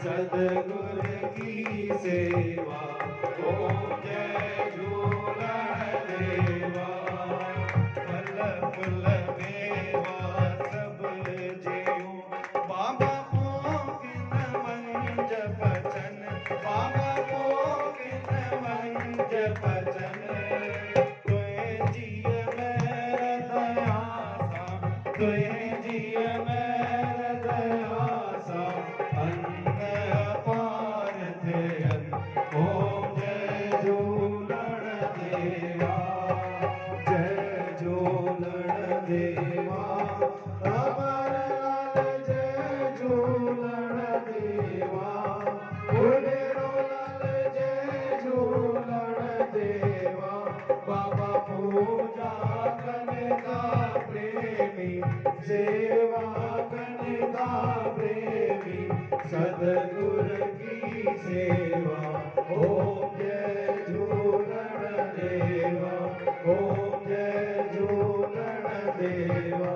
सदगुर की सेवा। ओम जय झूलण देवा। फल फूल मेवा सब जेऊ बाबा मोकिन मंज बचन। बाबा मोकिन मंज बचन। तुए जिय मेर दयासा। तुए जिय मेर दयासा। अन्न अपार थयन। ओम जय झूलण देवा। जय झूलण देवा। अमर लाल जय झूलण देवा। बुढेरो लाल जय झूलण देवा। बाबा पूजा कनका प्रेमी। सेवा कनका प्रेमी। सदगुर की सेवा। ओम जय झूलण देवा। ओम जय झूलण देवा।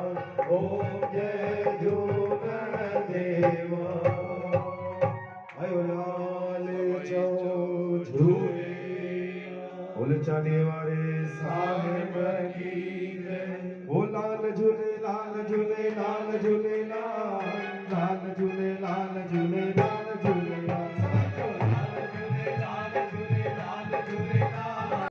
ओम जय झूलण देवा। आयो लाल चो झूले। बोल चाले वाले साहेब की जय। ओ लाल झूले लाल झूले लाल झूले लाल। लाल झूले लाल झूले लाल।